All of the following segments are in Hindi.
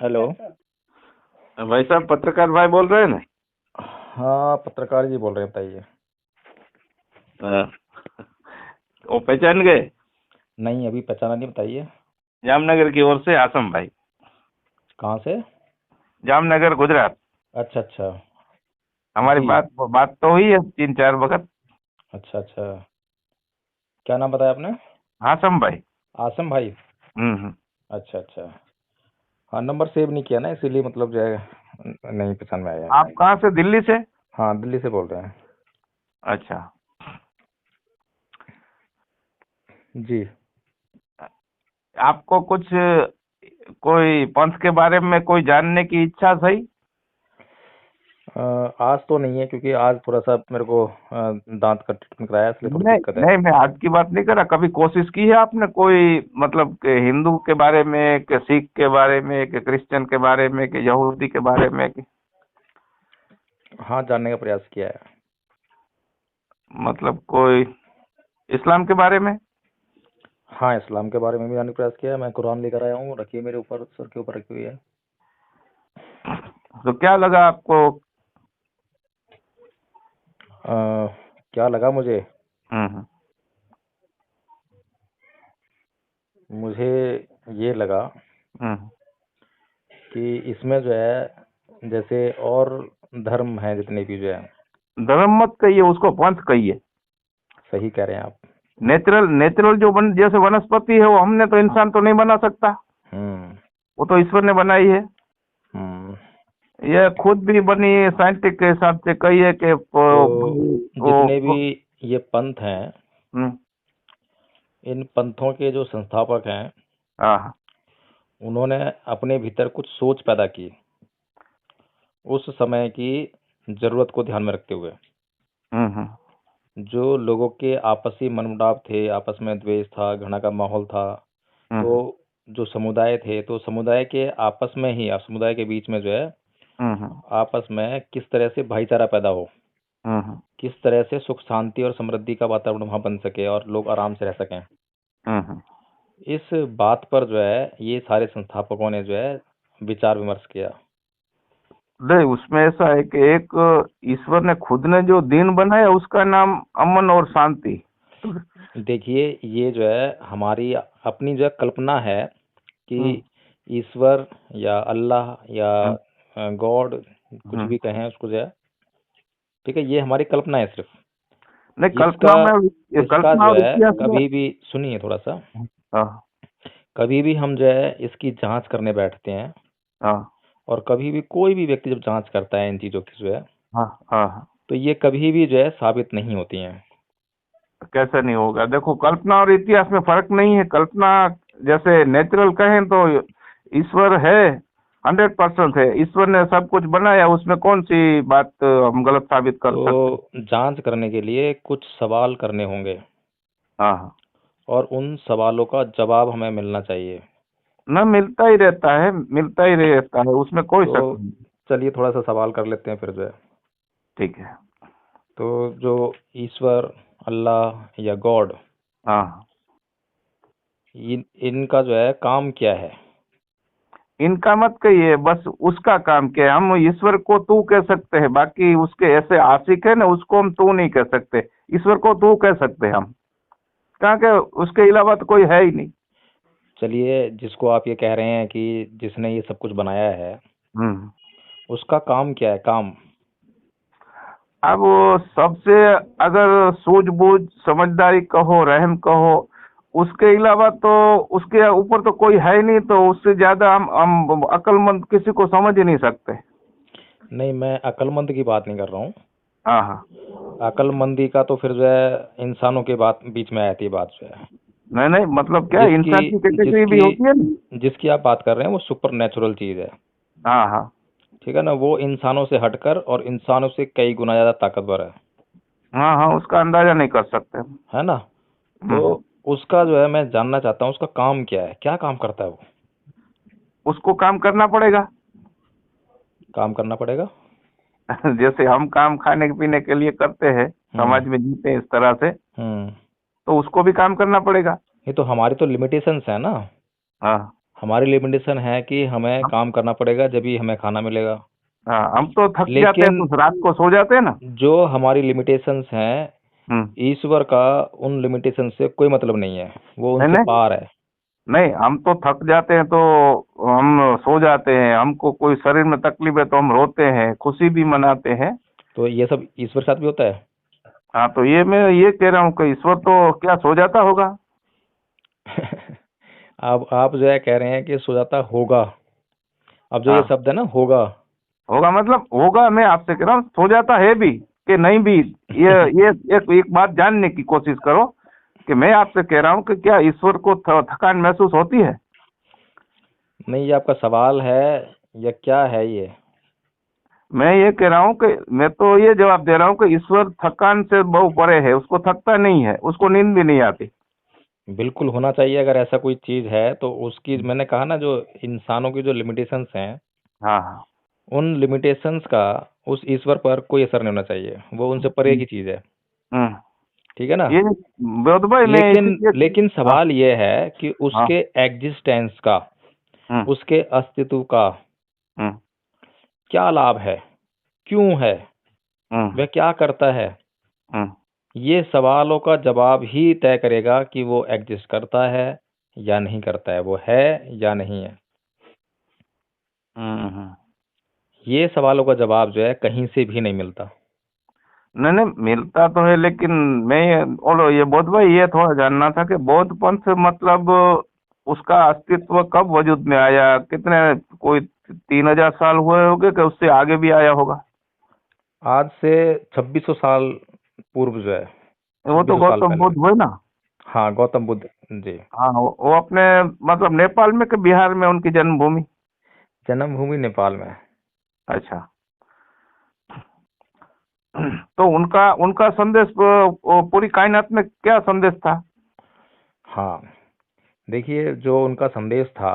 हेलो। भाई साहब पत्रकार भाई बोल रहे हैं ना। हाँ, पत्रकार जी बोल रहे हैं, बताइए। हाँ, वो पहचान गए। नहीं, अभी पहचाना नहीं, बताइए। जामनगर की ओर से आसम भाई। कहाँ से? जामनगर गुजरात। अच्छा अच्छा। हमारी जी। बात बात तो हुई है 3-4 वक्त। अच्छा अच्छा। क्या नाम बताया आपने? आसम भाई। आसम भाई। हम्म। अच्छा अच्छा। हाँ, नंबर सेव नहीं किया ना, इसीलिए मतलब जो है नहीं पहचान में आया। आप कहाँ से? दिल्ली से? हाँ, दिल्ली से बोल रहे हैं। अच्छा। जी। आपको कुछ कोई पंथ के बारे में कोई जानने की इच्छा सही? आज तो नहीं है, क्योंकि आज थोड़ा सा मेरे को दांत का ट्रीटमेंट कराया, इसलिए थोड़ी नहीं दिक्कत है। नहीं, मैं आज की बात नहीं कर रहा। कभी कोशिश की है आपने कोई, मतलब कि हिंदू के बारे में, कि सिख के बारे में, कि क्रिश्चियन के बारे में, कि यहूदी के बारे में, कि हाँ, जानने का प्रयास किया है। मतलब कोई इस्लाम के बारे में? हाँ, इस्लाम के बारे में भी जानने का प्रयास किया है। मैं कुरान लेकर आया हूँ, रखिए मेरे ऊपर, सर के ऊपर रखी हुई है। तो क्या लगा आपको? क्या लगा मुझे? हम्म। मुझे ये लगा हम्म। कि इसमें जो है, जैसे और धर्म हैं जितने भी जो है। धर्म मत कहिए, उसको पंथ कहिए। सही कह रहे हैं आप। नेचुरल नेचुरल जो जैसे वनस्पति है, वो हमने तो, इंसान तो नहीं बना सकता। हम्म वो तो ईश्वर ने बनाई है। हम्म। ये खुद भी बनी है, साइंटिफिक के हिसाब से कहिए कि तो जितने भी वो। ये पंथ हैं, हम्म। इन पंथों के जो संस्थापक हैं, हाँ। उन्होंने अपने भीतर कुछ सोच पैदा की, उस समय की जरूरत को ध्यान में रखते हुए। हम्म। जो लोगों के आपसी मनमुटाव थे, आपस में द्वेष था, घृणा का माहौल था, तो हम्म। जो समुदाय थे, तो समुदाय के आपस में ही, समुदाय के बीच में जो है, हम्म। आपस में किस तरह से भाईचारा पैदा हो, हम्म। किस तरह से सुख शांति और समृद्धि का वातावरण वहां बन सके और लोग आराम से रह सकें। हम्म। इस बात पर जो है ये सारे संस्थापकों ने जो है विचार विमर्श किया। नहीं, उसमें ऐसा है कि एक ईश्वर ने खुद ने जो दिन बनाया, उसका नाम अमन और शांति। देखिए, ये जो है हमारी अपनी जो है कल्पना है कि हम्म। ईश्वर या अल्लाह या हम्म। गॉड, कुछ हम्म। भी कहें उसको जो है, ठीक है, ये हमारी कल्पना है सिर्फ। नहीं, इसका कल्पना में, ये इसका कल्पना जो और है इतिहास में। कभी भी, सुनिए थोड़ा सा, हाँ। कभी भी हम जो है इसकी जांच करने बैठते हैं, हाँ। और कभी भी कोई भी व्यक्ति जब जांच करता है इन चीज़ों की जो है, हाँ। हाँ। तो ये कभी भी जो है साबित नहीं होती हैं। कैसे नहीं होगा? देखो, कल्पना और इतिहास में फर्क नहीं है। कल्पना जैसे नेचुरल कहें तो ईश्वर है, 100% है। ईश्वर ने सब कुछ बनाया, उसमें कौन सी बात हम गलत साबित कर सकते हैं? तो जांच करने के लिए कुछ सवाल करने होंगे, हाँ हाँ। और उन सवालों का जवाब हमें मिलना चाहिए। न, मिलता ही रहता है, मिलता ही रहता है, उसमें कोई तो शक नहीं। चलिए थोड़ा सा सवाल कर लेते हैं फिर जो है। ठीक है। तो जो ईश्वर, अल्लाह या गॉड, हाँ। इनका जो है काम क्या है? इनका मत कहिए, बस उसका काम क्या है। हम ईश्वर को तू कह सकते हैं, बाकी उसके ऐसे आशिक है ना, उसको हम तू नहीं कह सकते। ईश्वर को तू कह सकते हैं हम, कहा कि उसके अलावा तो कोई है ही नहीं। चलिए, जिसको आप ये कह रहे हैं कि जिसने ये सब कुछ बनाया है, हम्म। उसका काम क्या है, काम? अब वो सबसे, अगर सूझबूझ समझदारी कहो, रहम कहो, उसके अलावा तो, उसके ऊपर तो कोई है ही नहीं। तो उससे ज्यादा हम अक्लमंद किसी को समझ ही नहीं सकते। नहीं, मैं अक्लमंद की बात नहीं कर रहा हूँ। हाँ हाँ। अक्लमंदी का तो फिर जो है इंसानों के बात बीच में आती है बात जो है। नहीं नहीं, मतलब क्या, जिसकी इंसान की कैटेगरी भी जिसकी होती है ना। जिसकी आप बात कर रहे हैं वो सुपर नेचुरल चीज है। हाँ हाँ। ठीक है ना, वो इंसानों से हटकर और इंसानों से कई गुना ज्यादा ताकतवर है। हाँ हाँ, उसका अंदाजा नहीं कर सकते। है ना? तो हम्म। उसका जो है मैं जानना चाहता हूँ, उसका काम क्या है, क्या काम करता है वो? उसको काम करना पड़ेगा। काम करना पड़ेगा। जैसे हम काम खाने पीने के लिए करते हैं, हम्म समाज में जीते हैं इस तरह से, हम्म। तो उसको भी काम करना पड़ेगा। ये तो हमारी तो लिमिटेशंस है ना। हाँ। हमारी लिमिटेशन है कि हमें हम काम करना पड़ेगा जब ही हमें खाना मिलेगा। हाँ, हम तो थक जाते हैं लेकिन तो रात को सो जाते हैं ना। जो हमारी लिमिटेशंस हैं, हम्म। ईश्वर का उन लिमिटेशन से कोई मतलब नहीं है, वो नहीं उनसे नहीं पार है। नहीं, हम तो थक जाते हैं तो हम सो जाते हैं। हमको कोई शरीर में तकलीफ है तो हम रोते हैं, खुशी भी मनाते हैं। तो ये सब ईश्वर के साथ भी होता है। हाँ, तो ये मैं ये कह रहा हूँ कि ईश्वर तो क्या सो जाता होगा? अब आप जो है कह रहे हैं कि सो जाता होगा। अब जो ये हाँ, शब्द है ना, होगा। होगा मतलब होगा, मैं आपसे कह रहा हूँ सो जाता है भी कि नहीं भी। ये एक बात जानने की कोशिश करो कि मैं आपसे कह रहा हूँ कि क्या ईश्वर को थकान महसूस होती है? नहीं, ये आपका सवाल है या क्या है ये? मैं ये कह रहा हूँ कि मैं तो ये जवाब दे रहा हूँ कि ईश्वर थकान से बहु परे है, उसको थकता नहीं है, उसको नींद भी नहीं आती। बिल्कुल होना चाहिए। अगर ऐसा कोई चीज है तो उसकी, मैंने कहा ना, जो इंसानों की जो लिमिटेशंस हैं, हाँ हाँ। उन लिमिटेशंस का उस ईश्वर पर कोई असर नहीं होना चाहिए। वो उनसे परे हम्म। की चीज है। हम्म। ठीक है ना? ये विनोद भाई मैं लेकिन इसीलिए। लेकिन हाँ सवाल ये है कि हाँ। उसके एग्जिस्टेंस का, हम्म। उसके अस्तित्व का हम्म। क्या लाभ है, क्यों है, हम्म। वह क्या करता है। हम्म। ये सवालों का जवाब ही तय करेगा कि वो एग्जिस्ट करता है या नहीं करता है, वो है या नहीं है। हम्म। ये सवालों का जवाब जो है कहीं से भी नहीं मिलता। नहीं नहीं, मिलता तो है लेकिन मैं बोलो ये बौद्ध भाई ये थोड़ा जानना था कि बौद्ध पंथ मतलब उसका अस्तित्व कब वजूद में आया, कितने, कोई 3000 साल हुए होंगे कि उससे आगे भी आया होगा? आज से 2600 साल पूर्व जो है, वो तो 2600 साल गौतम पहले। बुद्ध हुए ना। हाँ, गौतम बुद्ध जी। हाँ, वो अपने मतलब नेपाल में कि बिहार में उनकी जन्मभूमि? जन्मभूमि नेपाल में है। अच्छा। तो उनका उनका संदेश वो पूरी कायनात में क्या संदेश था? हाँ, देखिए, जो उनका संदेश था,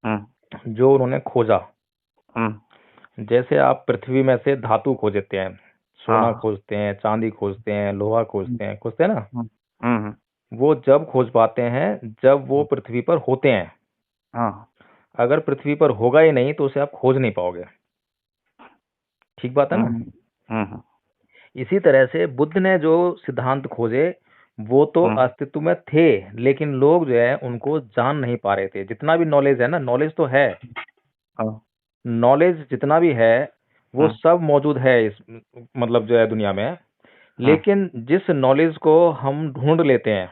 हम्म। जो उन्होंने खोजा, हम्म। जैसे आप पृथ्वी में से धातु खोजते हैं, सोना हाँ। खोजते हैं, चांदी खोजते हैं, लोहा हम्म। खोजते हैं ना। हम्म। हम्म। वो जब खोज पाते हैं जब वो पृथ्वी पर होते हैं। हाँ। अगर पृथ्वी पर होगा ही नहीं तो उसे आप खोज नहीं पाओगे। ठीक बात है ना? हम्म। हम्म। इसी तरह से बुद्ध ने जो सिद्धांत खोजे, वो तो हम्म। अस्तित्व में थे, लेकिन लोग जो है उनको जान नहीं पा रहे थे। जितना भी नॉलेज है ना, नॉलेज तो है, हाँ। नॉलेज जितना भी है वो हम्म। सब मौजूद है इस, मतलब जो है दुनिया में। हम्म। लेकिन जिस नॉलेज को हम ढूंढ लेते हैं,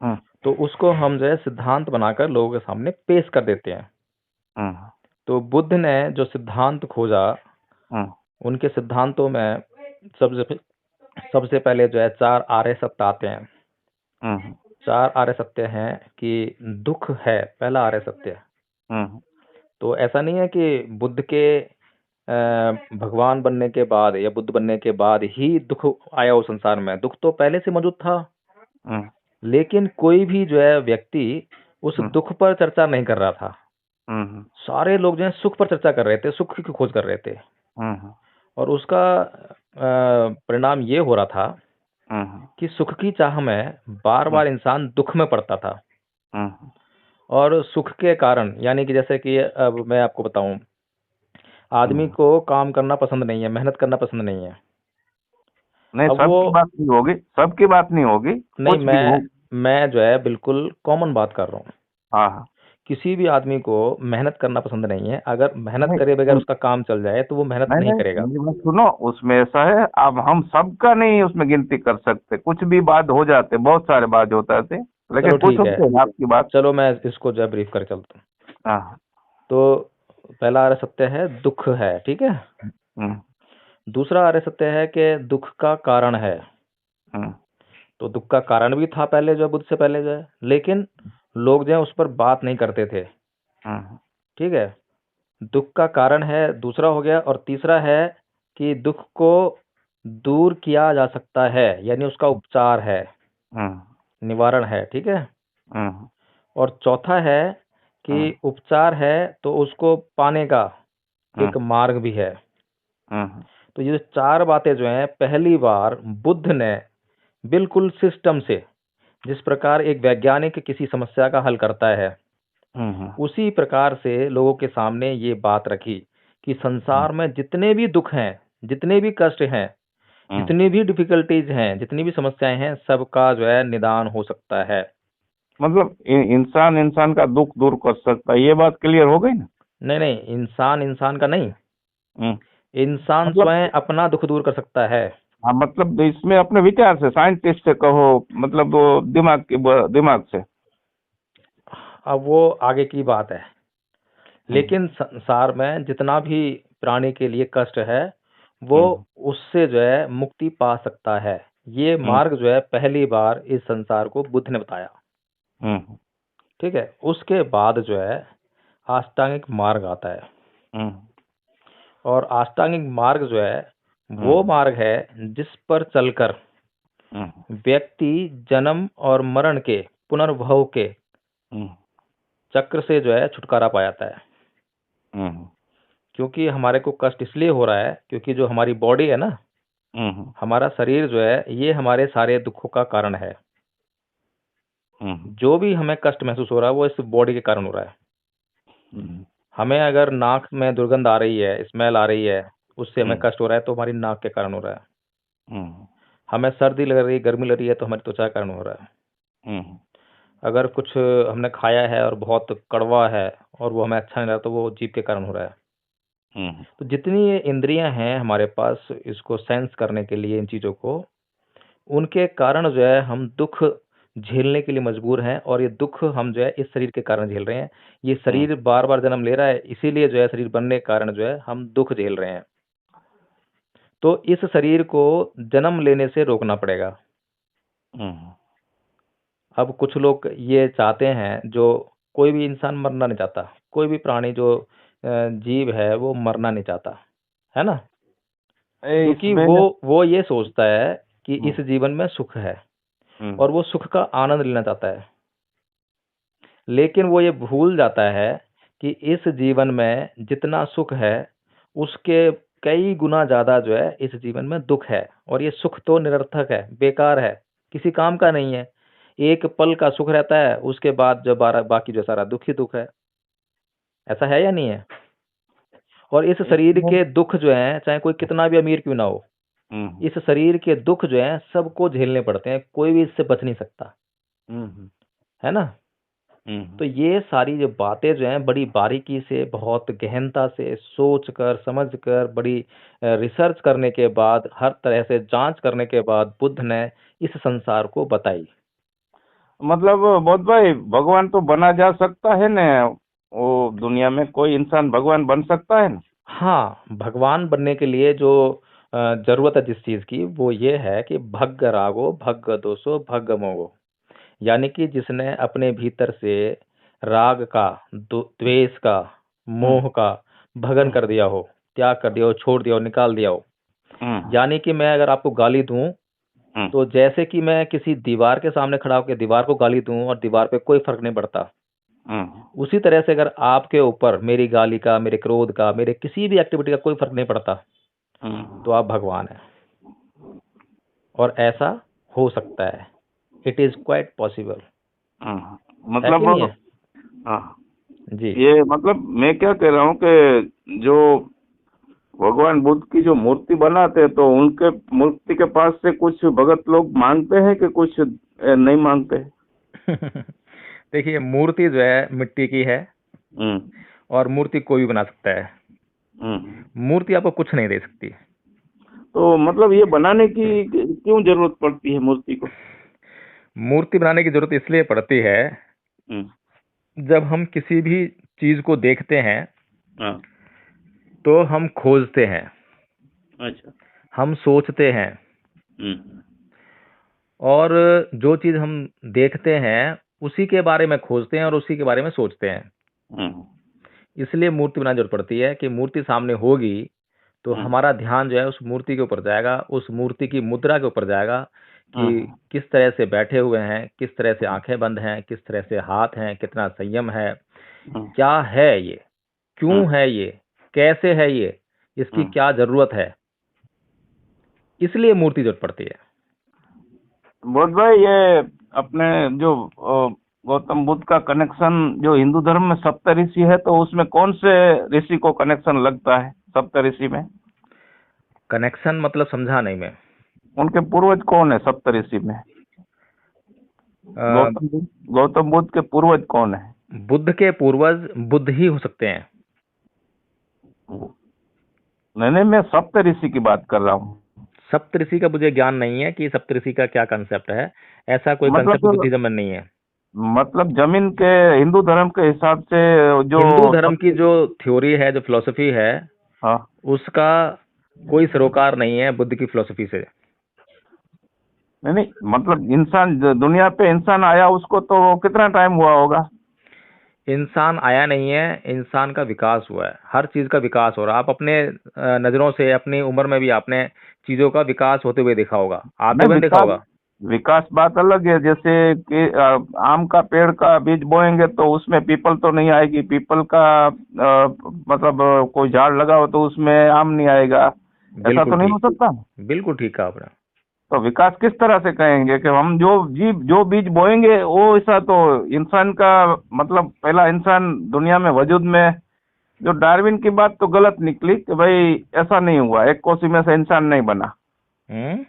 हम्म। तो उसको हम जो है सिद्धांत बनाकर लोगों के सामने पेश कर देते हैं। हम्म। तो बुद्ध ने जो सिद्धांत खोजा, हम्म। उनके सिद्धांतों में सबसे सबसे पहले जो है 4 आर्य सत्य आते हैं। हम्म। 4 आर्य सत्य हैं कि दुख है पहला आर्य सत्य। हम्म। तो ऐसा नहीं है कि बुद्ध के भगवान बनने के बाद या बुद्ध बनने के बाद ही दुख आया उस संसार में। दुख तो पहले से मौजूद था, हम्म। लेकिन कोई भी जो है व्यक्ति उस हम्म। दुख पर चर्चा नहीं कर रहा था। हम्म। सारे लोग जो है सुख पर चर्चा कर रहे थे, सुख की खोज कर रहे थे। हम्म। और उसका परिणाम ये हो रहा था हम्म। कि सुख की चाह में बार बार इंसान दुख में पड़ता था। हम्म। और सुख के कारण, यानी कि जैसे कि अब मैं आपको बताऊं, आदमी हम्म। को काम करना पसंद नहीं है, मेहनत करना पसंद नहीं है। नहीं, अब वो, सबकी बात नहीं होगी, सबकी बात नहीं होगी, नहीं, कुछ भी हो। मैं जो है बिल्कुल कॉमन बात कर रहा हूँ। हाँ हाँ। किसी भी आदमी को मेहनत करना पसंद नहीं है। अगर मेहनत नहीं करे बगैर नहीं उसका काम चल जाए तो वो मेहनत नहीं नहीं नहीं, करेगा। मेरी बात सुनो, उसमें ऐसा है, अब हम सबका नहीं उसमें गिनती कर सकते, कुछ भी बात हो जाते, बहुत सारे बात होते थे, चलो लेकिन कुछ ठीक है, होते हैं आपकी बात। चलो मैं इसको जो है ब्रीफ कर चलता हूँ। हाँ। तो पहला आर्य सत्य है दुख है, ठीक है। हम्म। दूसरा आर्य सत्य है कि दुख का कारण है। हम्म। तो दुख का कारण भी था पहले, जो है बुद्ध से पहले जो है, लेकिन लोग जो है उस पर बात नहीं करते थे। हम्म। ठीक है। दुख का कारण है दूसरा हो गया, और तीसरा है कि दुख को दूर किया जा सकता है, यानी उसका उपचार है, हम्म। निवारण है। ठीक है। हम्म। और चौथा है कि उपचार है तो उसको पाने का हम्म। एक मार्ग भी है। हम्म। तो ये 4 बातें जो हैं पहली बार बुद्ध ने बिल्कुल सिस्टम से, जिस प्रकार एक वैज्ञानिक किसी समस्या का हल करता है, उसी प्रकार से लोगों के सामने ये बात रखी कि संसार में जितने भी दुख हैं, जितने भी कष्ट हैं, जितनी भी डिफिकल्टीज हैं, जितनी भी समस्याएं हैं, सबका जो है निदान हो सकता है। मतलब इंसान इंसान का दुख दूर कर सकता है, ये बात क्लियर हो गई ना? नहीं नहीं, इंसान इंसान का नहीं, हम्म, इंसान मतलब स्वयं अपना दुख दूर कर सकता है। हाँ, मतलब इसमें अपने विचार से, साइंटिस्ट से कहो, मतलब वो दिमाग से। अब वो आगे की बात है, हम्म, लेकिन संसार में जितना भी प्राणी के लिए कष्ट है, वो हम्म, उससे जो है मुक्ति पा सकता है। ये हम्म, मार्ग जो है पहली बार इस संसार को बुद्ध ने बताया। हम्म, ठीक है, उसके बाद जो है अष्टांगिक मार्ग आता है। हम्म, और अष्टांगिक मार्ग जो है वो हम्म, मार्ग है जिस पर चलकर हम्म, व्यक्ति जन्म और मरण के, पुनर्भव के हम्म, चक्र से जो है छुटकारा पा जाता है। हम्म, क्योंकि हमारे को कष्ट इसलिए हो रहा है क्योंकि जो हमारी बॉडी है ना, हम्म, हमारा शरीर जो है, ये हमारे सारे दुखों का कारण है। हम्म, जो भी हमें कष्ट महसूस हो रहा है वो इस बॉडी के कारण हो रहा है। हम्म, हमें अगर नाक में दुर्गंध आ रही है, स्मेल आ रही है, उससे हमें हम्म, कष्ट हो रहा है, तो हमारी नाक के कारण हो रहा है। हम्म, हमें सर्दी लग रही है, गर्मी लग रही है, तो हमारी त्वचा के कारण हो रहा है। हम्म, अगर कुछ हमने खाया है और बहुत कड़वा है और वो हमें अच्छा नहीं लगा, तो वो जीभ के कारण हो रहा है। हम्म, तो जितनी ये इंद्रियां हैं हमारे पास इसको सेंस करने के लिए, इन चीज़ों को, उनके कारण जो है हम दुख झेलने के लिए मजबूर हैं, और ये दुख हम जो है इस शरीर के कारण झेल रहे हैं। ये हम्म, शरीर बार बार जन्म ले रहा है, इसीलिए जो है शरीर बनने के कारण जो है हम दुख झेल रहे हैं। तो इस शरीर को जन्म लेने से रोकना पड़ेगा। हम्म, अब कुछ लोग ये चाहते हैं, जो कोई भी इंसान मरना नहीं चाहता, कोई भी प्राणी जो जीव है वो मरना नहीं चाहता, है ना? क्योंकि इसमें वो ये सोचता है कि हम्म, इस जीवन में सुख है, हम्म, और वो सुख का आनंद लेना चाहता है। लेकिन वो ये भूल जाता है कि इस जीवन में जितना सुख है, उसके कई गुना ज्यादा जो है इस जीवन में दुख है, और ये सुख तो निरर्थक है, बेकार है, किसी काम का नहीं है। एक पल का सुख रहता है, उसके बाद जो बाकी जो सारा दुख ही दुख है। ऐसा है या नहीं है? और इस शरीर इसमें के दुख जो हैं, चाहे कोई कितना भी अमीर क्यों ना हो, हम्म, इस शरीर के दुख जो हैं सबको झेलने पड़ते हैं, कोई भी इससे बच नहीं सकता, हम्म, है ना? हम्म, तो ये सारी जो बातें जो हैं बड़ी बारीकी से, बहुत गहनता से सोच कर, समझ कर, बड़ी रिसर्च करने के बाद, हर तरह से जांच करने के बाद बुद्ध ने इस संसार को बताई। मतलब बहुत भाई, भगवान तो बना जा सकता है ना? वो दुनिया में कोई इंसान भगवान बन सकता है ना? हाँ, भगवान बनने के लिए जो जरूरत है जिस चीज की, वो ये है कि भग्ग रागो भग्ग दोषो भग्ग मोगो। यानी कि जिसने अपने भीतर से राग का, द्वेष का, हम्म, मोह का भगन हम्म, कर दिया हो, त्याग कर दिया हो, छोड़ दिया हो, निकाल दिया हो। हम्म, यानी कि मैं अगर आपको गाली दूं, हम्म, तो जैसे कि मैं किसी दीवार के सामने खड़ा होकर दीवार को गाली दूं और दीवार पे कोई फर्क नहीं पड़ता, हम्म, उसी तरह से अगर आपके ऊपर मेरी गाली का, मेरे क्रोध का, मेरे किसी भी एक्टिविटी का कोई फर्क नहीं पड़ता, तो हम्म, आप भगवान हैं। और ऐसा हो सकता है, इट इज क्वाइट पॉसिबल। है कि नहीं मतलब है? हाँ, जी। ये मतलब मैं क्या कह रहा हूँ कि जो भगवान बुद्ध की जो मूर्ति बनाते हैं, तो उनके मूर्ति के पास से कुछ भगत लोग मांगते हैं कि कुछ नहीं मांगते? देखिए, मूर्ति जो है मिट्टी की है, हम्म, और मूर्ति कोई भी बना सकता है। हम्म, मूर्ति आपको कुछ नहीं दे सकती। तो मतलब ये बनाने की क्यों जरूरत पड़ती है मूर्ति को? मूर्ति बनाने की जरूरत इसलिए पड़ती है, हम्म, जब हम किसी भी चीज को देखते हैं, हाँ, तो हम खोजते हैं, अच्छा, हम सोचते हैं, हम्म, और जो चीज हम देखते हैं उसी के बारे में खोजते हैं और उसी के बारे में सोचते हैं। हम्म, इसलिए मूर्ति बनाने की जरूरत पड़ती है कि मूर्ति सामने होगी तो हम्म, हमारा ध्यान जो है उस मूर्ति के ऊपर जाएगा, उस मूर्ति की मुद्रा के ऊपर जाएगा, कि हम्म, किस तरह से बैठे हुए हैं, किस तरह से आंखें बंद हैं, किस तरह से हाथ हैं, कितना संयम है, हम्म, क्या है ये, हम्म, क्यों है ये, कैसे है ये, इसकी हम्म। क्या जरूरत है। इसलिए मूर्ति जरूरत पड़ती है। बोध भाई, ये अपने जो गौतम बुद्ध का कनेक्शन जो हिंदू धर्म में सप्त ऋषि है, तो उसमें कौन से ऋषि को कनेक्शन लगता है सप्त ऋषि में? कनेक्शन मतलब समझा नहीं मैं। उनके पूर्वज कौन है सप्त ऋषि में? अ, गौतम बुद्ध के पूर्वज कौन है? बुद्ध के पूर्वज बुद्ध ही हो सकते हैं। नहीं नहीं, मैं सप्त ऋषि की बात कर रहा हूँ। सप्तऋषि का मुझे ज्ञान नहीं है कि सप्तऋषि का क्या कंसेप्ट है। ऐसा कोई कंसेप्ट मतलब बुद्धिज्म में नहीं है। मतलब जमीन के हिंदू धर्म के हिसाब से जो हिंदू धर्म की सप्त। जो थ्योरी है, जो फिलॉसफी है, हाँ। उसका कोई सरोकार नहीं है बुद्ध की फिलॉसफी से। नहीं नहीं, मतलब इंसान दुनिया पे इंसान आया उसको तो कितना टाइम हुआ होगा? इंसान आया नहीं है, इंसान का विकास हुआ है। हर चीज का विकास हो रहा है। आप अपने नजरों से अपनी उम्र में भी आपने चीजों का विकास होते हुए देखा होगा, आते नहीं, हुए देखा विकास होगा। विकास बात अलग है। जैसे कि आम का पेड़ का बीज बोएंगे तो उसमें पीपल तो नहीं आएगी। पीपल का मतलब कोई झाड़ लगाओ तो उसमें आम नहीं आएगा। ऐसा बिल्कुल तो नहीं हो ठीक। सकता। बिल्कुल ठीक कहा आपने। तो विकास किस तरह से कहेंगे कि हम जो बीज बोएंगे वो ऐसा तो इंसान का मतलब पहला इंसान दुनिया में वजूद में। जो डार्विन की बात तो गलत निकली कि भाई ऐसा नहीं हुआ, एक कोशी में से इंसान नहीं बना। हम्म।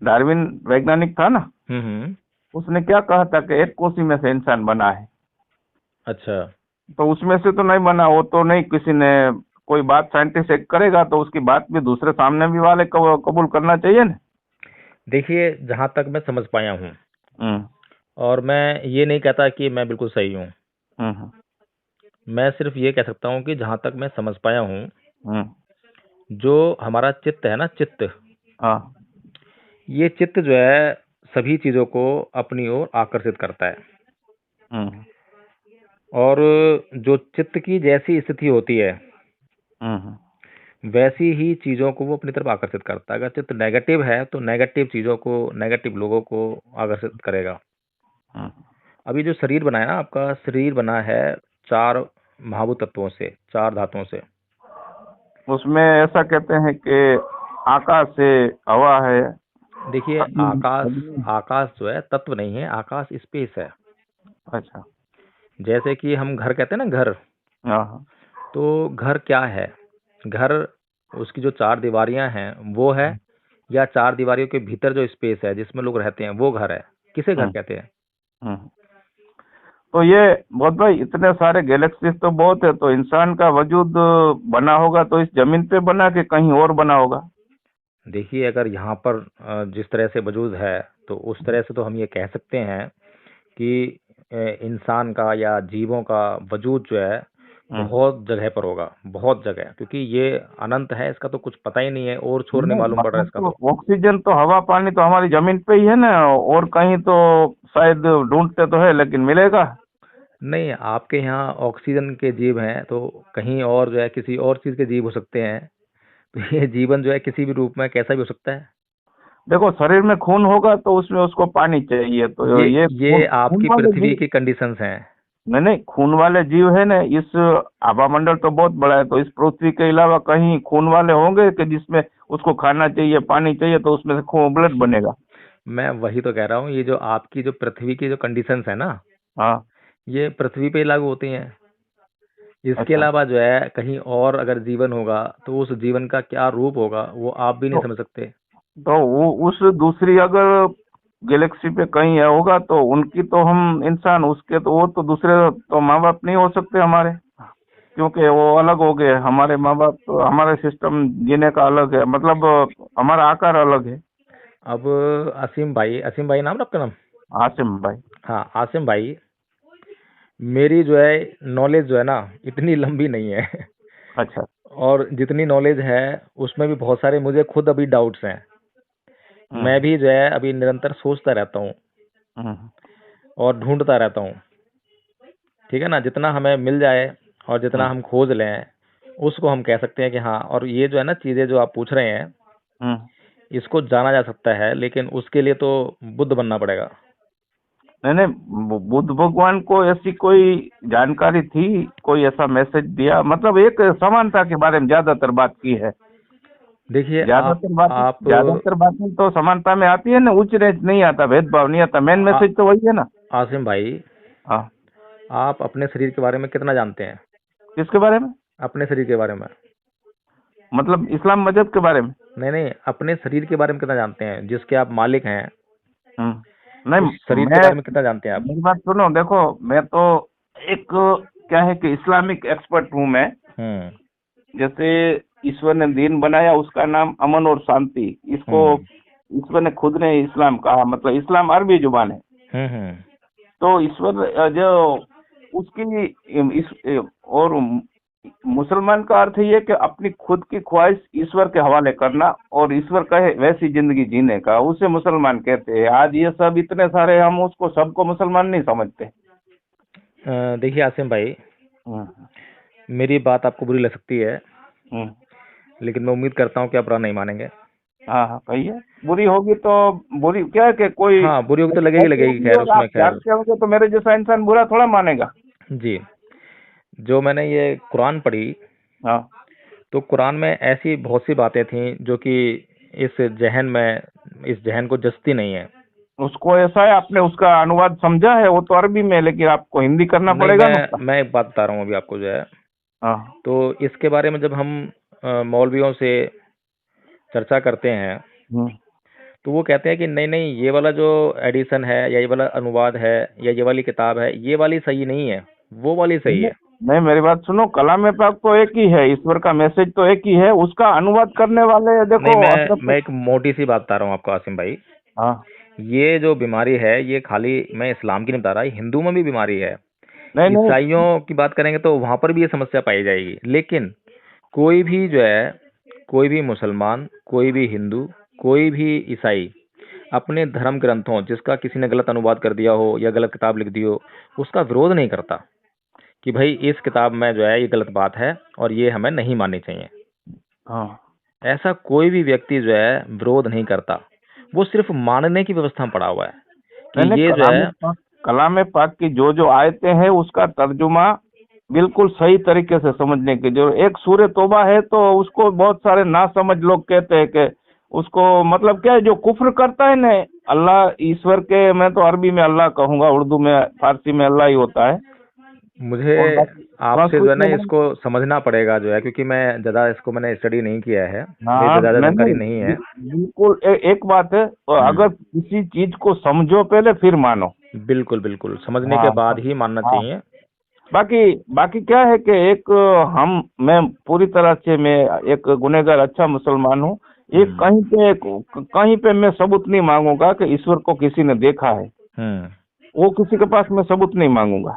डार्विन वैज्ञानिक था ना, हम्म। उसने क्या कहा था कि एक कोशी में से इंसान बना है। अच्छा। तो उसमें से तो नहीं बना, वो तो नहीं किसी ने। कोई बात साइंटिस्ट एक करेगा तो उसकी बात भी दूसरे सामने भी वाले को कबूल करना चाहिए ना। देखिए, जहां तक मैं समझ पाया हूँ, हम्म। और मैं ये नहीं कहता कि मैं बिल्कुल सही हूँ, हम्म। मैं सिर्फ ये कह सकता हूँ कि जहां तक मैं समझ पाया हूँ, हम्म। जो हमारा चित्त है ना, चित्त, हाँ। ये चित्त जो है सभी चीजों को अपनी ओर आकर्षित करता है। हम्म। और जो चित्त की जैसी स्थिति होती है, हम्म। वैसी ही चीजों को वो अपनी तरफ आकर्षित करता है। अगर चित्त नेगेटिव है तो नेगेटिव चीजों को, नेगेटिव लोगों को आकर्षित करेगा। हम्म। अभी जो शरीर बना है ना, आपका शरीर बना है चार महाभूत तत्वों से, चार धातुओं से। उसमें ऐसा कहते हैं कि आकाश है, हवा है, देखिए, अग्नि आकाश, अग्नि। आकाश जो है तत्व नहीं है, आकाश स्पेस है। अच्छा। जैसे कि हम घर कहते हैं ना, घर, हाँ हाँ। तो घर क्या है? घर, उसकी जो चार दीवारियां हैं वो है, या चार दीवारियों के भीतर जो स्पेस है जिसमें लोग रहते हैं वो घर है। किसे घर हम्म। कहते हैं? हम्म। तो ये बहुत भाई, इतने सारे गैलेक्सीज तो बहुत है, तो इंसान का वजूद बना होगा तो इस जमीन पे बना के कहीं और बना होगा? देखिए, अगर यहाँ पर जिस तरह से वजूद है, तो उस तरह से तो हम ये कह सकते हैं कि इंसान का या जीवों का वजूद जो है हम्म। बहुत जगह पर होगा, बहुत जगह, क्योंकि ये अनंत है, इसका तो कुछ पता ही नहीं है, और छोर नहीं नहीं, मालूम पड़ रहा है मतलब इसका तो तो। ऑक्सीजन तो हवा पानी तो हमारी जमीन पे ही है ना, और कहीं तो शायद ढूंढते तो है लेकिन मिलेगा। नहीं, आपके यहाँ ऑक्सीजन के जीव हैं, तो कहीं और जो है किसी और चीज के जीव हो सकते हैं। तो ये जीवन जो है किसी भी रूप में कैसा भी हो सकता है। देखो, शरीर में खून होगा तो उसमें उसको पानी चाहिए, तो ये खून ये खून आपकी वाले पृथ्वी जीव। की कंडीशंस हैं। नहीं नहीं, खून वाले जीव है ना, इस आभा मंडल तो बहुत बड़ा है, तो इस पृथ्वी के अलावा कहीं खून वाले होंगे कि जिसमें उसको खाना चाहिए, पानी चाहिए, तो उसमें से खून ब्लड बनेगा। मैं वही तो कह रहा हूँ, ये जो आपकी जो पृथ्वी की जो कंडीशंस है ना, हाँ। ये पृथ्वी पे ही लागू होती हैं। इसके अच्छा। अलावा जो है कहीं और अगर जीवन होगा, तो उस जीवन का क्या रूप होगा वो आप भी नहीं तो समझ सकते। वो उस दूसरी अगर गैलेक्सी पे कहीं है होगा तो उनकी तो हम इंसान, उसके तो वो तो दूसरे तो माँ बाप नहीं हो सकते हमारे, क्योंकि वो अलग हो गए। हमारे माँ बाप तो हमारे सिस्टम जीने का अलग है, मतलब हमारा आकार अलग है। अब असीम भाई नाम ना आपका नाम? आसिम भाई। हाँ, आसिम भाई, मेरी जो है नॉलेज जो है ना, इतनी लंबी नहीं है। अच्छा। और जितनी नॉलेज है उसमें भी बहुत सारे मुझे खुद अभी डाउट्स हैं। मैं हम्म। भी जो है अभी निरंतर सोचता रहता हूँ हम्म। और ढूंढता रहता हूँ। ठीक है ना, जितना हमें मिल जाए और जितना हम्म। हम खोज लें, उसको हम कह सकते हैं कि हाँ। और ये जो है ना चीजें जो आप पूछ रहे हैं, हम्म। इसको जाना जा सकता है, लेकिन उसके लिए तो बुद्ध बनना पड़ेगा। नहीं नहीं, बुद्ध भगवान को ऐसी कोई जानकारी थी, कोई ऐसा मैसेज दिया? मतलब एक समानता के बारे में ज्यादातर बात की है। देखिए, आप ज्यादातर बातें तो समानता में आती है ना, ऊंच नीच नहीं आता, भेदभाव नहीं आता, मेन आ, मैसेज तो वही है ना। आसिम भाई, हाँ। आप अपने शरीर के बारे में कितना जानते हैं? किसके बारे में? अपने शरीर के बारे में। मतलब इस्लाम मजहब के बारे में? नहीं नहीं, अपने शरीर के बारे में कितना जानते हैं, जिसके आप मालिक हैं, नहीं, उस शरीर के मैं, बारे में कितना जानते हैं आप? मेरी बात सुनो, देखो मैं तो एक, क्या है कि इस्लामिक एक्सपर्ट हूँ मैं। हम्म जैसे ईश्वर ने दीन बनाया, उसका नाम अमन और शांति। इसको ईश्वर ने खुद ने इस्लाम कहा, मतलब इस्लाम अरबी जुबान है। हम्म तो ईश्वर जो उसकी और मुसलमान का अर्थ ये कि अपनी खुद की ख्वाहिश ईश्वर के हवाले करना और ईश्वर कहे वैसी जिंदगी जीने का, उसे मुसलमान कहते हैं। आज ये सब इतने सारे, हम उसको सबको मुसलमान नहीं समझते। देखिए आसिम भाई, हम्म, मेरी बात आपको बुरी लग सकती है, हम्म। लेकिन मैं उम्मीद करता हूँ कि आप बुरा नहीं मानेंगे। हाँ हाँ, कहिए। बुरी होगी तो बुरी क्या है कि कोई हाँ, बुरी होगी तो लगेगी ऐसी लगेगी, होगी खैर और उसमें आप खैर। जानते होंगे तो मेरे जैसा इंसान बुरा थोड़ा मानेगा। जी, जो मैंने ये कुरान पढ़ी, हाँ। तो कुरान में ऐसी बहुत सी बातें थी जो कि इस जहन को जचती नहीं है। उसको ऐसा है, आपने उसका अनुवाद समझा है? वो तो अरबी में है, लेकिन आपको हिंदी करना नहीं, पड़ेगा ना उसका। मैं एक बात बता रहा हूँ अभी आपको जो है। हाँ। तो इसके बारे में जब हम मौलवियों से चर्चा करते हैं, हम्म। तो वो कहते हैं कि नहीं नहीं, ये वाला जो एडिशन है या ये वाला अनुवाद है या ये वाली किताब है, ये वाली सही नहीं है, वो वाली सही नहीं है। नहीं, मेरी बात सुनो, कलाम पाक तो एक ही है, ईश्वर का मैसेज तो एक ही है, उसका अनुवाद करने वाले नहीं, देखो अशरफ। मैं एक मोटी सी बात बता रहा हूँ आपको आसिम भाई। हाँ। ये जो बीमारी है, ये खाली मैं इस्लाम की नहीं बता रहा, ये हिंदू में भी बीमारी है। नहीं नहीं। ईसाइयों की बात करेंगे तो वहां पर भी ये समस्या पाई जाएगी, लेकिन कोई भी जो है, कोई भी मुसलमान, कोई भी हिंदू, कोई भी ईसाई अपने धर्म ग्रंथों, जिसका किसी ने गलत अनुवाद कर दिया हो या गलत किताब लिख दी हो, उसका विरोध नहीं करता कि भाई इस किताब में जो है ये गलत बात है और ये हमें नहीं माननी चाहिए। हाँ। ऐसा कोई भी व्यक्ति जो है विरोध नहीं करता, वो सिर्फ मानने की व्यवस्था में पड़ा हुआ है नहीं कि नहीं, ये जो है। कलाम पाक की जो जो आयतें हैं उसका तर्जुमा बिल्कुल सही तरीके से समझने की जो, एक सूरह तौबा है तो उसको बहुत सारे नासमझ लोग कहते हैं कि उसको मतलब क्या है, जो कुफ्र करता है ना अल्लाह ईश्वर के, मैं तो अरबी में अल्लाह कहूंगा, उर्दू में फारसी में अल्लाह ही होता है। मुझे और बाकी आपसे जो संस्कृत है ना में इसको समझना पड़ेगा जो है, क्योंकि मैं ज़्यादा इसको मैंने स्टडी नहीं किया है, मेरी हाँ, ज़्यादा नहीं जानकारी नहीं, नहीं है। बिल्कुल एक बात है, अगर किसी चीज को समझो पहले फिर मानो। बिल्कुल बिल्कुल, समझने के हाँ बाद ही मानना हाँ। चाहिए। बाकी बाकी क्या है कि एक, मैं पूरी तरह से, मैं एक गुनहगार अच्छा मुसलमान हूँ। ये कहीं पे मैं सबूत नहीं मांगूंगा कि ईश्वर को किसी ने देखा है। हम्म वो किसी के पास मैं सबूत नहीं मांगूंगा,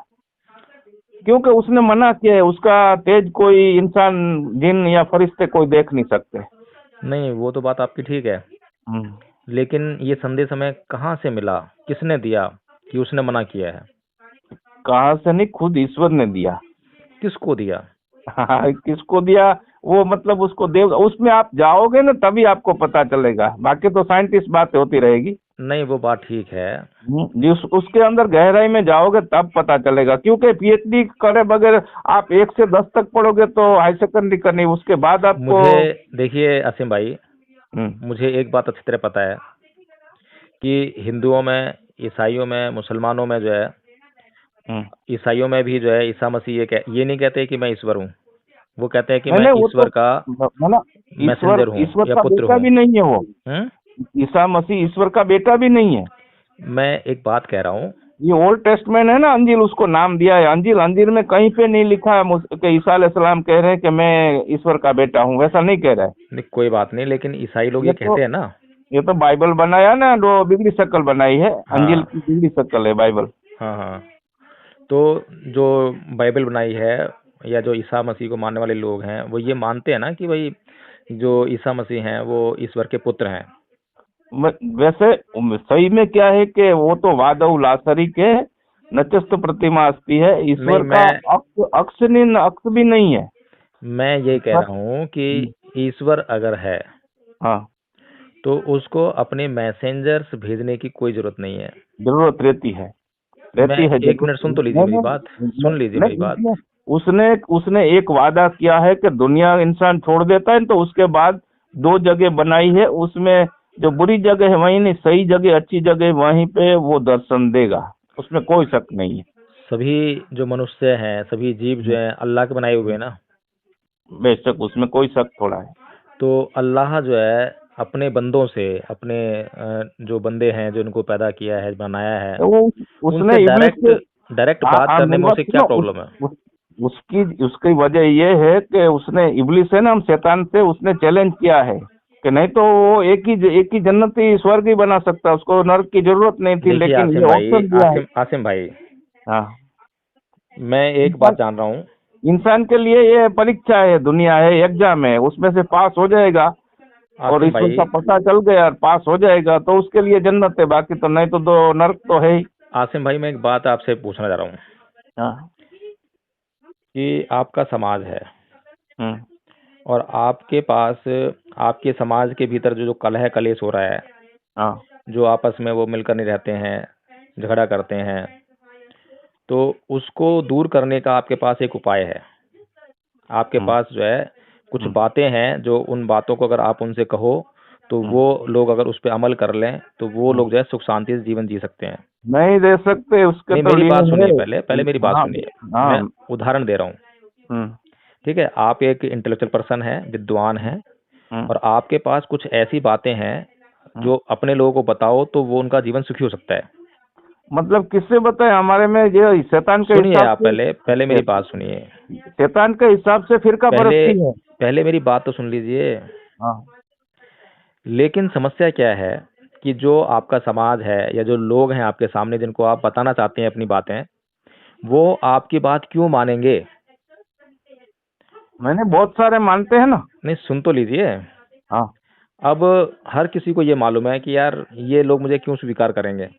क्योंकि उसने मना किया है, उसका तेज कोई इंसान, जिन या फरिश्ते कोई देख नहीं सकते। नहीं, वो तो बात आपकी ठीक है, हम्म। लेकिन ये संदेश हमें कहाँ से मिला, किसने दिया कि उसने मना किया है? कहाँ से नहीं, खुद ईश्वर ने दिया। किसको दिया? हाँ, किसको दिया? वो मतलब उसको देव, उसमें आप जाओगे ना तभी आपको पता चलेगा, बाकी तो साइंटिस्ट बातें होती रहेगी। नहीं, वो बात ठीक है। जिस उसके अंदर गहराई में जाओगे तब पता चलेगा, क्योंकि पीएचडी करे बगैर आप 1 से 10 तक पढ़ोगे तो हाई सेकेंडरी करनी, उसके बाद आपको। मुझे देखिए आसिम भाई, हम्म। मुझे एक बात अच्छी तरह पता है कि हिंदुओं में, ईसाइयों में, मुसलमानों में जो है, हम्म। ईसाइयों में भी जो है ईसा मसीह ये नहीं कहते कि मैं ईश्वर हूँ, वो कहते हैं कि नहीं मैं नहीं, वो तो ईश्वर का ना, ईश्वर मैसेंजर हूँ ईश्वर या का पुत्र बेटा हूँ। भी नहीं है वो। हम्म ईसा मसीह ईश्वर का बेटा भी नहीं है। मैं एक बात कह रहा हूँ। ये ओल्ड टेस्टमेंट है ना, अंजील उसको नाम दिया है अंजील। अंजील में कहीं पे नहीं लिखा है कि ईसा अलैहिस्सलाम कह रहे हैं कि मैं ईश्वर का बेटा हूँ, वैसा नहीं कह रहा है। नहीं, कोई बात नहीं, लेकिन ईसाई लोग ये ये तो कहते हैं ना। ये तो बाइबल बनाया ना, जो बिगड़ी शक्ल बनाई है, अंजील हाँ की बिगड़ी शक्ल है बाइबल। हाँ हाँ। तो जो बाइबल बनाई है, या जो ईसा मसीह को मानने वाले लोग हैं, वो ये मानते हैं ना कि भाई जो ईसा मसीह हैं वो ईश्वर के पुत्र हैं। वैसे सही में क्या है कि वो तो वादव लासरी के नचस्त प्रतिमा अस्ति है, नहीं, ईश्वर का अक्ष भी नहीं है। मैं ये कह रहा हूँ कि ईश्वर अगर है हाँ, तो उसको अपने मैसेंजर्स भेजने की कोई जरूरत नहीं है। जरूरत रहती है, मैं एक जरूरत। मिनट सुन तो लीजिए नहीं मेरी बात, नहीं सुन लीजिए मेरी नहीं, बात। उसने उसने एक वादा किया है कि दुनिया इंसान छोड़ देता है तो उसके बाद 2 जगह बनाई है, उसमें जो बुरी जगह है वहीं नहीं, सही जगह अच्छी जगह वहीं पे वो दर्शन देगा, उसमें कोई शक नहीं है। सभी जो मनुष्य हैं, सभी जीव जो हैं अल्लाह के बनाए हुए हैं ना। बेशक, उसमें कोई शक थोड़ा है। तो अल्लाह जो है अपने बंदों से, अपने जो बंदे हैं जो इनको पैदा किया है, बनाया है, तो वो उसने उनसे इब्लिस डायरेक्ट से डायरेक्ट बात करने मेरी में बात उसे क्या सुनो, प्रॉब्लम है? उसकी उसकी वजह ये है कि उसने, इब्लिस है ना, हम शैतान से उसने चैलेंज किया है कि नहीं तो वो एक ही जन्नती स्वर्ग ही बना सकता, उसको नर्क की जरूरत नहीं थी, देखिए लेकिन आसिम ये भाई, ऑप्शन दिया है। आसिम भाई, हाँ। मैं एक इंसान बात जान रहा हूँ। इंसान के लिए ये परीक्षा है, दुनिया है, एग्जाम है, उसमें से पास हो जाएगा और आसिम ईश्वर भाई, का पता चल गया, पास हो जाएगा तो उसके लिए जन्नत है, बाकी तो नहीं तो दो नर्क तो है ही। आसिम भाई, मैं एक बात आपसे पूछना चाह रहा हूँ हाँ। कि आपका समाज है हम्म। और आपके पास, आपके समाज के भीतर जो जो कलह कलेश हो रहा है, हाँ। जो आपस में वो मिलकर नहीं रहते हैं, झगड़ा करते हैं, तो उसको दूर करने का आपके पास एक उपाय है। आपके हम्म। पास जो है कुछ हम्म। बातें हैं, जो उन बातों को अगर आप उनसे कहो तो हम्म। वो लोग अगर उस पर अमल कर लें तो वो हम्म। लोग जो है सुख शांति से जीवन जी सकते हैं। नहीं दे सकते, उसके नहीं, तो मेरी लिए बात है। सुनिए, पहले पहले मेरी बात हाँ। सुनिए। मैं हाँ। उदाहरण दे रहा हूँ। हम्म। ठीक है, आप एक इंटेलेक्चुअल पर्सन हैं, विद्वान हैं, हम्म। और आपके पास कुछ ऐसी बातें हैं हम्म। जो अपने लोगों को बताओ तो वो उनका जीवन सुखी हो सकता है। मतलब किससे बताए, हमारे में ये शैतान के सुनिए, हिसाब आप से, पहले पहले मेरी बात सुनिए। शैतान के हिसाब से फिरका पहले परस्ती है। पहले मेरी बात तो सुन लीजिए। हाँ। लेकिन समस्या क्या है कि जो आपका समाज है या जो लोग हैं आपके सामने जिनको आप बताना चाहते हैं अपनी बातें, वो आपकी बात क्यों मानेंगे? मैंने बहुत सारे मानते हैं ना। नहीं, सुन तो लीजिए। हाँ। अब हर किसी को ये मालूम है कि यार ये लोग मुझे क्यों स्वीकार करेंगे,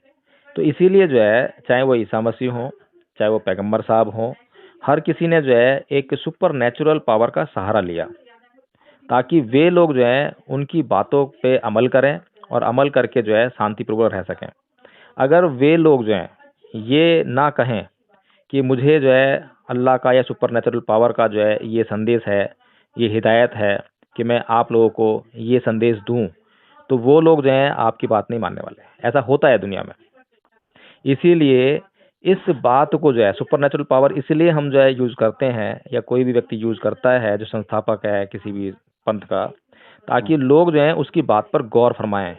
तो इसीलिए जो है चाहे वो ईसा मसीह हो, चाहे वो पैगंबर साहब हो, हर किसी ने जो है एक सुपर नेचुरल पावर का सहारा लिया ताकि वे लोग जो है उनकी बातों पे अमल करें और अमल करके जो है शांतिपूर्वक रह सकें। अगर वे लोग जो हैं ये ना कहें कि मुझे जो है अल्लाह का या सुपर नेचुरल पावर का जो है ये संदेश है, ये हिदायत है कि मैं आप लोगों को ये संदेश दूं, तो वो लोग जो हैं आपकी बात नहीं मानने वाले। ऐसा होता है दुनिया में। इसीलिए इस बात को जो है सुपर नेचुरल पावर इसलिए हम जो है यूज करते हैं या कोई भी व्यक्ति यूज करता है जो संस्थापक है किसी भी पंथ का, ताकि लोग जो हैं उसकी बात पर गौर फरमाएं।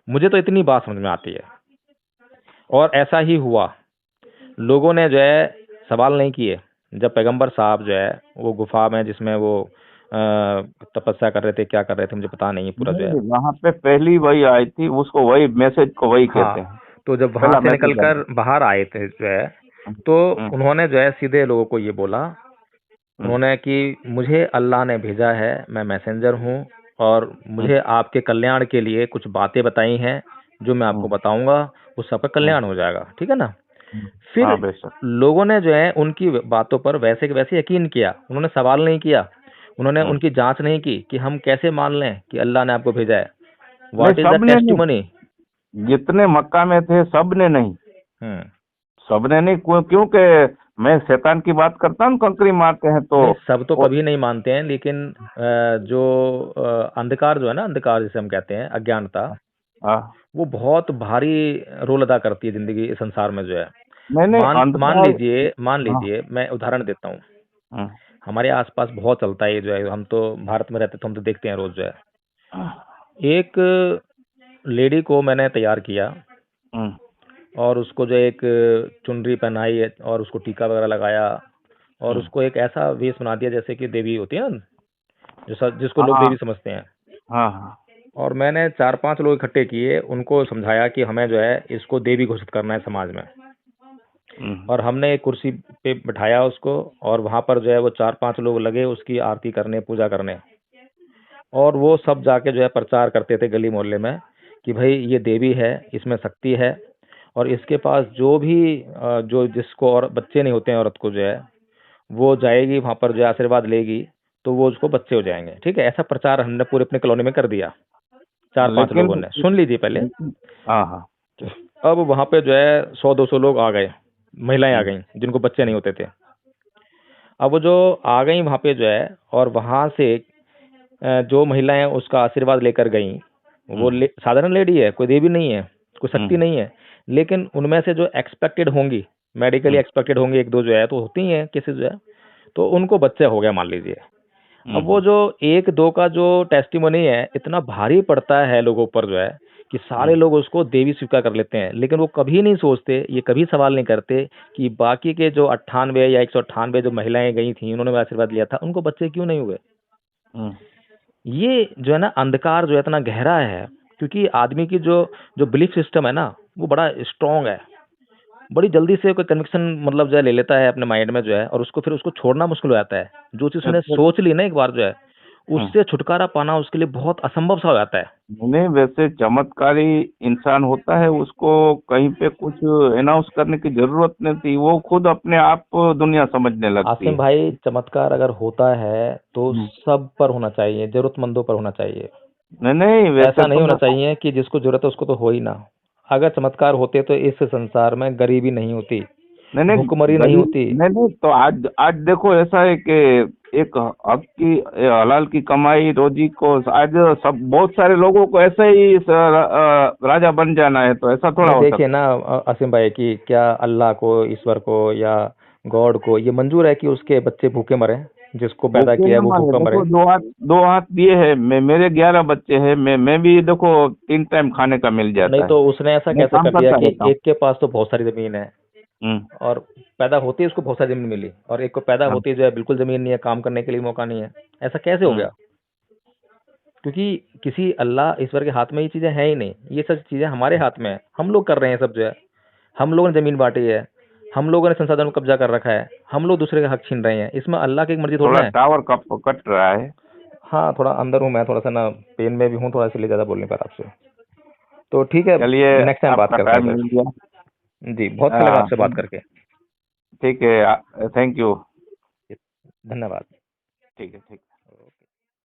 मुझे तो इतनी बात समझ में आती है। और ऐसा ही हुआ, लोगों ने जो है सवाल नहीं किए जब पैगंबर साहब जो है वो गुफा में जिसमें वो तपस्या कर रहे थे, क्या कर रहे थे मुझे पता नहीं है पूरा जो है। नहीं, वहां पे पहली वही आई थी, उसको वही मैसेज को वही हाँ, कहते हैं। तो जब वहां पहला से मैसेज आया। निकलकर बाहर आए थे जो है, हम्म। तो हम्म। उन्होंने जो है सीधे लोगों को ये बोला, हम्म। उन्होंने कि मुझे अल्लाह ने भेजा है, मैं मैसेंजर हूँ, और हम्म। मुझे आपके कल्याण के लिए कुछ बातें बताई हैं जो मैं आपको हम्म। बताऊंगा, उससे आपका हम्म। कल्याण हो जाएगा। ठीक है ना? हम्म। फिर हाँ बेशक। लोगों ने जो है उनकी बातों पर वैसे के वैसे यकीन किया, उन्होंने सवाल नहीं किया, उन्होंने हम्म। उनकी जांच नहीं की कि हम कैसे मान लें कि अल्लाह ने आपको भेजा है। नहीं, व्हाट इज द सबने नहीं, टेस्टिमनी? जितने मक्का में थे सबने नहीं, हम्म। सबने नहीं, क्योंकि मैं शैतान की बात करता हूँ, कंकरी मारते हैं तो नहीं, सब तो वो। कभी नहीं मानते हैं, लेकिन जो अंधकार जो है ना, अंधकार जिसे हम कहते हैं, अज्ञानता, हाँ। वो बहुत भारी रोल अदा करती है जिंदगी इस संसार में जो है। नहीं नहीं, मान मान अंधकार। लीजिए, हाँ। मैं उदाहरण देता हूँ। हम्म। हमारे आसपास बहुत चलता है ये जो है, हम तो भारत में रहते तो हम तो देखते हैं रोज जो है। एक लेडी को मैंने तैयार किया हम्म। और उसको जो एक चुनरी पहनाई है और उसको टीका वगैरह लगाया और हम्म। उसको एक ऐसा वेश बना दिया जैसे कि देवी होती है ना, जिसको लोग हाँ। देवी समझते हैं। हाँ। हाँ। और मैंने 4-5 लोग इकट्ठे किए, उनको समझाया कि हमें जो है इसको देवी घोषित करना है समाज में। हम्म। और हमने एक कुर्सी पे बिठाया उसको, और वहां पर जो है वो 4-5 लोग लगे उसकी आरती करने, पूजा करने। और वो सब जाके जो है प्रचार करते थे गली मोहल्ले में कि भाई ये देवी है, इसमें शक्ति है, और इसके पास जो भी जो जिसको और बच्चे नहीं होते हैं औरत को जो है, वो जाएगी वहां पर जो है आशीर्वाद लेगी तो वो उसको बच्चे हो जाएंगे। ठीक है, ऐसा प्रचार हमने पूरे अपने कॉलोनी में कर दिया, 4-5 लेकिन लोगों ने। सुन लीजिए पहले। हाँ हाँ। अब वहां पे जो है 100-200 लोग आ गए, महिलाएं आ हम्म। गई जिनको बच्चे नहीं होते थे। अब वो जो आ गई वहां पे जो है, और वहां से जो महिलाएं उसका आशीर्वाद लेकर गई, वो साधारण लेडी है, कोई देवी नहीं है, कोई शक्ति हम्म। नहीं है, लेकिन उनमें से जो एक्सपेक्टेड होंगी मेडिकली एक्सपेक्टेड होंगे, एक दो जो है तो होती हैं केसेस जो है, तो उनको बच्चा हो गया मान लीजिए। अब वो जो एक दो का जो टेस्टिमनी है इतना भारी पड़ता है लोगों पर जो है कि सारे लोग उसको देवी स्वीकार कर लेते हैं, लेकिन वो कभी नहीं सोचते, ये कभी सवाल नहीं करते कि बाकी के जो 98 या 198 जो महिलाएं गई थी, उन्होंने आशीर्वाद लिया था, उनको बच्चे क्यों नहीं हुए। ये जो है ना अंधकार जो है इतना गहरा है, क्योंकि आदमी की जो जो बिलीफ सिस्टम है ना वो बड़ा स्ट्रांग है, बड़ी जल्दी से कोई कन्विक्शन मतलब जो है ले लेता है अपने माइंड में जो है, और उसको फिर उसको छोड़ना मुश्किल हो जाता है। जो चीज उसने सोच ली ना एक बार जो है, उससे छुटकारा पाना उसके लिए बहुत असंभव सा हो जाता है। नहीं, वैसे चमत्कारी इंसान होता है, उसको कहीं पे कुछ अनाउंस करने की जरूरत नहीं थी, वो खुद अपने आप दुनिया समझने लगती आसिम है। भाई, चमत्कार अगर होता है तो सब पर होना चाहिए, जरूरतमंदों पर होना चाहिए। नहीं नहीं, वैसे ऐसा नहीं तो होना मैं चाहिए कि जिसको जरूरत है उसको तो हो ही ना। अगर चमत्कार होते तो इस संसार में गरीबी नहीं होती, नहीं नहीं, भूखमरी नहीं गरीब होती। नहीं नहीं, तो आज आज देखो ऐसा है कि एक हक की हलाल की कमाई रोजी को आज सब बहुत सारे लोगों को ऐसे ही राजा बन जाना है, तो ऐसा थोड़ा नहीं हो देखिए सकता ना असीम भाई, कि क्या अल्लाह को, ईश्वर को या गॉड को ये मंजूर है कि उसके बच्चे भूखे मरे, जिसको है। पैदा भूखे किया न वो मारे, भूखा मरे। देखो दो हाथ दिए हैं, मेरे 11 बच्चे हैं, मैं भी देखो 3 टाइम खाने का मिल नहीं जाता है। तो उसने ऐसा मैं कैसे काम कर दिया करता कि रहता हूँ। एक के पास तो बहुत सारी जमीन है हम्म। और पैदा होते ही उसको बहुत सारी जमीन मिली, और एक को पैदा हाँ। होती जो है बिल्कुल जमीन नहीं है, काम करने के लिए मौका नहीं है। ऐसा कैसे हो हम्म। गया? क्योंकि किसी अल्लाह ईश्वर के हाथ में ये चीजें हैं ही नहीं, ये सब चीजें हमारे हाथ में है, हम लोग कर रहे हैं सब जो है। हम लोगों ने जमीन बांटी है, हम लोगों ने संसाधन को कब्जा कर रखा है, हम लोग दूसरे का हक छीन रहे हैं, इसमें अल्लाह की मर्जी थोड़ी थोड़ा ना है। टावर कट रहा है। हाँ, थोड़ा अंदर हूँ मैं, थोड़ा सा ना पेन में भी हूँ थोड़ा, इसलिए ज्यादा बोल नहीं पा रहा आपसे। तो ठीक है, चलिए, नेक्स्ट टाइम बात आपका करते हैं टाइम मिल फिर। गया। जी, बहुत अच्छा लगा आपसे बात ठीक। करके। ठीक है, थैंक यू। धन्यवाद। ठीक है, ठीक है।